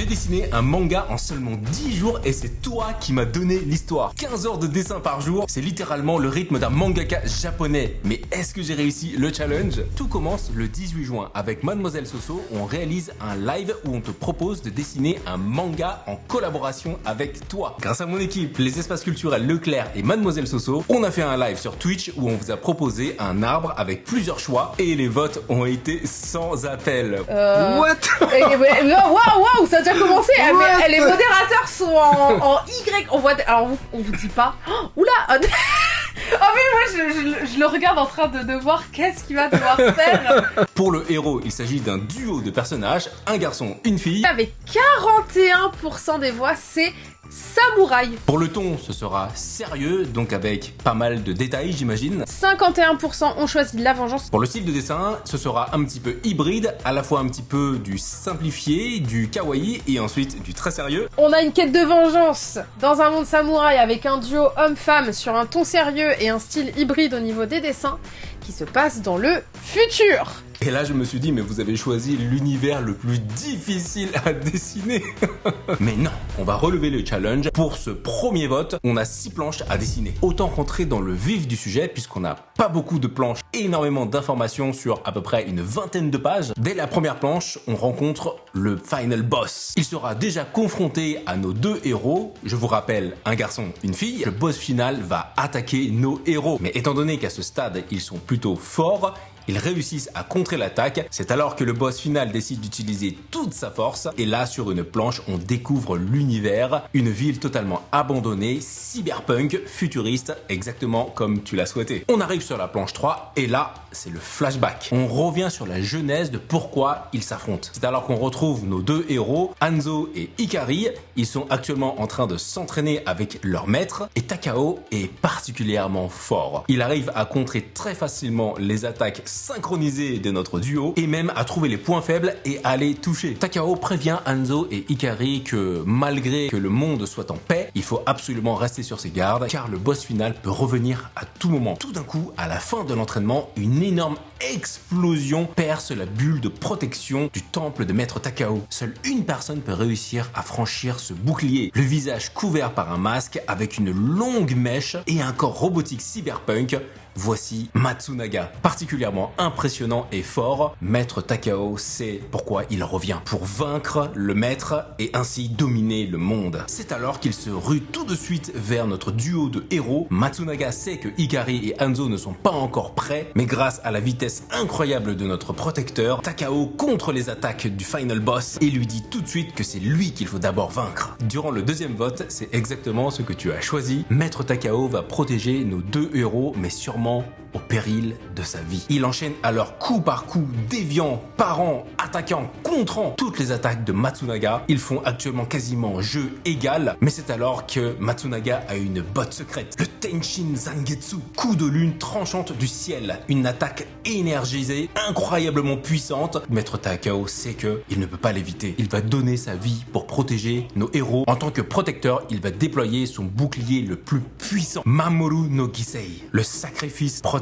J'ai dessiné un manga en seulement 10 jours et c'est toi qui m'as donné l'histoire. 15 heures de dessin par jour, c'est littéralement le rythme d'un mangaka japonais. Mais est-ce que j'ai réussi le challenge? Tout commence le 18 juin. Avec Mademoiselle Soso, on réalise un live où on te propose de dessiner un manga en collaboration avec toi. Grâce à mon équipe, les espaces culturels Leclerc et Mademoiselle Soso, on a fait un live sur Twitch où on vous a proposé un arbre avec plusieurs choix et les votes ont été sans appel. What? Waouh, ça a déjà commencé. Les modérateurs sont en Y. On voit. Alors on vous dit pas. Oh, oula. Oh mais moi je le regarde en train de voir qu'est-ce qu'il va devoir faire. Pour le héros, il s'agit d'un duo de personnages, un garçon, une fille. Avec 41% des voix, c'est Samouraï. Pour le ton, ce sera sérieux, donc avec pas mal de détails, j'imagine. 51% ont choisi la vengeance. Pour le style de dessin, ce sera un petit peu hybride, à la fois un petit peu du simplifié, du kawaii et ensuite du très sérieux. On a une quête de vengeance dans un monde samouraï avec un duo homme-femme sur un ton sérieux et un style hybride au niveau des dessins qui se passe dans le futur. Et là, je me suis dit, mais vous avez choisi l'univers le plus difficile à dessiner. Mais non, on va relever le challenge. Pour ce premier vote, on a 6 planches à dessiner. Autant rentrer dans le vif du sujet, puisqu'on n'a pas beaucoup de planches et énormément d'informations sur à peu près une vingtaine de pages. Dès la première planche, on rencontre le final boss. Il sera déjà confronté à nos deux héros. Je vous rappelle, un garçon, une fille. Le boss final va attaquer nos héros. Mais étant donné qu'à ce stade, ils sont plutôt forts, ils réussissent à contrer l'attaque, c'est alors que le boss final décide d'utiliser toute sa force, et là sur une planche on découvre l'univers, une ville totalement abandonnée, cyberpunk, futuriste, exactement comme tu l'as souhaité. On arrive sur la planche 3, et là c'est le flashback. On revient sur la genèse de pourquoi ils s'affrontent. C'est alors qu'on retrouve nos deux héros, Hanzo et Ikari, ils sont actuellement en train de s'entraîner avec leur maître, et Takao est particulièrement fort. Il arrive à contrer très facilement les attaques synchronisé de notre duo et même à trouver les points faibles et à les toucher. Takao prévient Hanzo et Ikari que malgré que le monde soit en paix, il faut absolument rester sur ses gardes car le boss final peut revenir à tout moment. Tout d'un coup, à la fin de l'entraînement, une énorme explosion perce la bulle de protection du temple de Maître Takao. Seule une personne peut réussir à franchir ce bouclier, le visage couvert par un masque avec une longue mèche et un corps robotique cyberpunk. Voici Matsunaga. Particulièrement impressionnant et fort, Maître Takao sait pourquoi il revient. Pour vaincre le maître et ainsi dominer le monde. C'est alors qu'il se rue tout de suite vers notre duo de héros. Matsunaga sait que Ikari et Hanzo ne sont pas encore prêts, mais grâce à la vitesse incroyable de notre protecteur, Takao contre les attaques du final boss et lui dit tout de suite que c'est lui qu'il faut d'abord vaincre. Durant le deuxième vote, c'est exactement ce que tu as choisi. Maître Takao va protéger nos deux héros, mais sûrement au péril de sa vie. Il enchaîne alors coup par coup, déviant, parant, attaquant, contrant toutes les attaques de Matsunaga. Ils font actuellement quasiment jeu égal, mais c'est alors que Matsunaga a une botte secrète. Le Tenshin Zangetsu, coup de lune tranchante du ciel. Une attaque énergisée, incroyablement puissante. Maître Takao sait que il ne peut pas l'éviter. Il va donner sa vie pour protéger nos héros. En tant que protecteur, il va déployer son bouclier le plus puissant, Mamoru no Gisei, le sacrifice protecteur.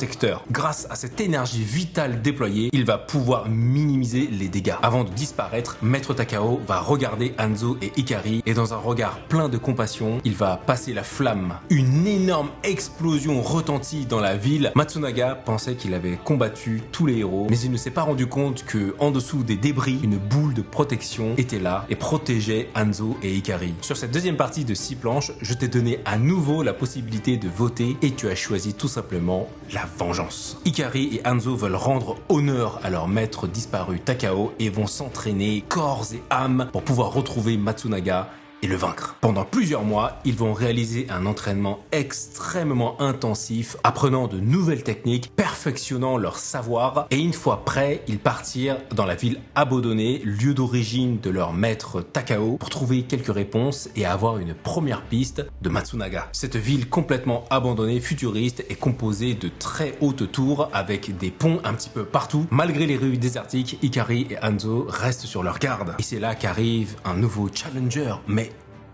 Grâce à cette énergie vitale déployée, il va pouvoir minimiser les dégâts. Avant de disparaître, Maître Takao va regarder Hanzo et Ikari et dans un regard plein de compassion, il va passer la flamme. Une énorme explosion retentit dans la ville. Matsunaga pensait qu'il avait combattu tous les héros, mais il ne s'est pas rendu compte que en dessous des débris, une boule de protection était là et protégeait Hanzo et Ikari. Sur cette deuxième partie de 6 planches, je t'ai donné à nouveau la possibilité de voter et tu as choisi tout simplement la vengeance. Ikari et Hanzo veulent rendre honneur à leur maître disparu Takao et vont s'entraîner corps et âme pour pouvoir retrouver Matsunaga et le vaincre. Pendant plusieurs mois, ils vont réaliser un entraînement extrêmement intensif, apprenant de nouvelles techniques, perfectionnant leur savoir, et une fois prêts, ils partirent dans la ville abandonnée, lieu d'origine de leur maître Takao, pour trouver quelques réponses et avoir une première piste de Matsunaga. Cette ville complètement abandonnée, futuriste, est composée de très hautes tours avec des ponts un petit peu partout. Malgré les rues désertiques, Ikari et Hanzo restent sur leur garde. Et c'est là qu'arrive un nouveau challenger, mais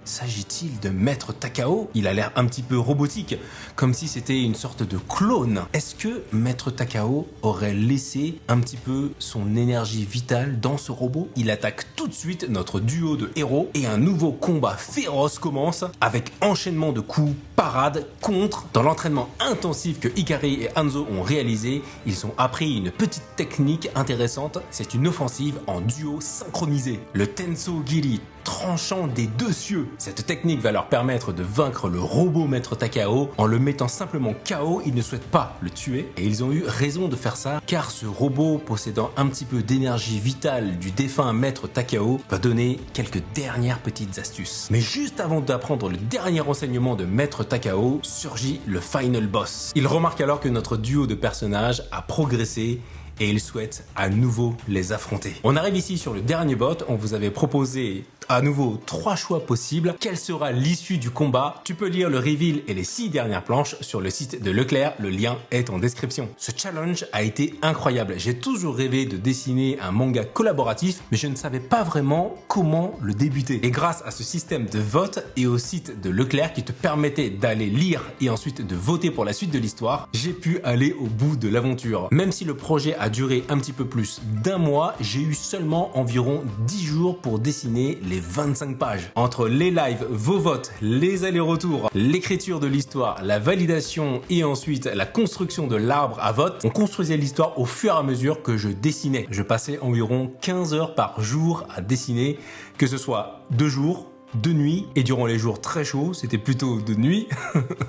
S'agit-il de Maître Takao? Il a l'air un petit peu robotique, comme si c'était une sorte de clone. Est-ce que Maître Takao aurait laissé un petit peu son énergie vitale dans ce robot? Il attaque tout de suite notre duo de héros et un nouveau combat féroce commence avec enchaînement de coups, parade, contre. Dans l'entraînement intensif que Ikari et Hanzo ont réalisé, ils ont appris une petite technique intéressante. C'est une offensive en duo synchronisé. Le Tenso Giri tranchant des deux cieux. Cette technique va leur permettre de vaincre le robot Maître Takao en le mettant simplement KO. Ils ne souhaitent pas le tuer et ils ont eu raison de faire ça car ce robot possédant un petit peu d'énergie vitale du défunt Maître Takao va donner quelques dernières petites astuces. Mais juste avant d'apprendre le dernier renseignement de Maître Takao, surgit le final boss. Il remarque alors que notre duo de personnages a progressé et il souhaite à nouveau les affronter. On arrive ici sur le dernier vote, on vous avait proposé à nouveau 3 choix possibles. Quelle sera l'issue du combat? Tu peux lire le reveal et les 6 dernières planches sur le site de Leclerc, le lien est en description. Ce challenge a été incroyable. J'ai toujours rêvé de dessiner un manga collaboratif, mais je ne savais pas vraiment comment le débuter. Et grâce à ce système de vote et au site de Leclerc qui te permettait d'aller lire et ensuite de voter pour la suite de l'histoire, j'ai pu aller au bout de l'aventure. Même si le projet a duré un petit peu plus d'1 mois, j'ai eu seulement environ 10 jours pour dessiner les 25 pages. Entre les lives, vos votes, les allers-retours, l'écriture de l'histoire, la validation et ensuite la construction de l'arbre à vote, on construisait l'histoire au fur et à mesure que je dessinais. Je passais environ 15 heures par jour à dessiner, que ce soit de jour, de nuit, et durant les jours très chauds, c'était plutôt de nuit.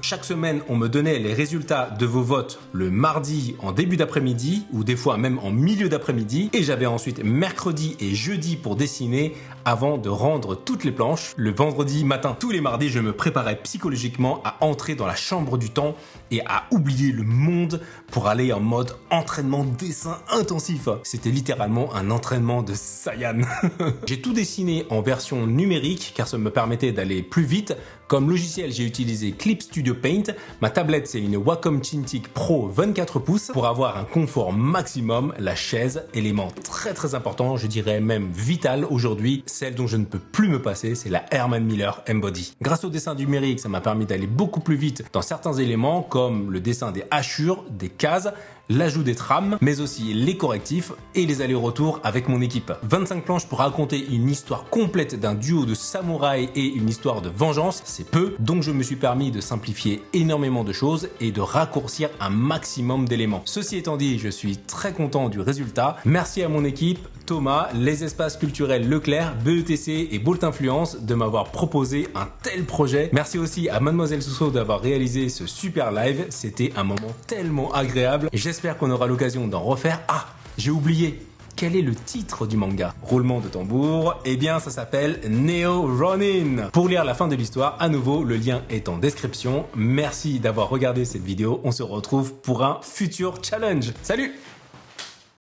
Chaque semaine, on me donnait les résultats de vos votes le mardi en début d'après-midi, ou des fois même en milieu d'après-midi, et j'avais ensuite mercredi et jeudi pour dessiner avant de rendre toutes les planches. Le vendredi matin, tous les mardis, je me préparais psychologiquement à entrer dans la chambre du temps et à oublier le monde pour aller en mode entraînement dessin intensif. C'était littéralement un entraînement de Saiyan. J'ai tout dessiné en version numérique car ça me permettait d'aller plus vite. Comme logiciel, j'ai utilisé Clip Studio Paint. Ma tablette, c'est une Wacom Cintiq Pro 24 pouces. Pour avoir un confort maximum, la chaise, élément très important, je dirais même vital aujourd'hui, celle dont je ne peux plus me passer, c'est la Herman Miller M-Body. Grâce au dessin numérique, ça m'a permis d'aller beaucoup plus vite dans certains éléments comme le dessin des hachures, des cases, l'ajout des trames, mais aussi les correctifs et les allers-retours avec mon équipe. 25 planches pour raconter une histoire complète d'un duo de samouraïs et une histoire de vengeance, c'est peu, donc je me suis permis de simplifier énormément de choses et de raccourcir un maximum d'éléments. Ceci étant dit, je suis très content du résultat. Merci à mon équipe, Thomas, les espaces culturels Leclerc, BETC et Bolt Influence de m'avoir proposé un tel projet. Merci aussi à Mademoiselle Soso d'avoir réalisé ce super live, c'était un moment tellement agréable. J'espère qu'on aura l'occasion d'en refaire. Ah, j'ai oublié. Quel est le titre du manga? Roulement de tambour. Eh bien, ça s'appelle Neo Ronin. Pour lire la fin de l'histoire, à nouveau, le lien est en description. Merci d'avoir regardé cette vidéo. On se retrouve pour un futur challenge. Salut!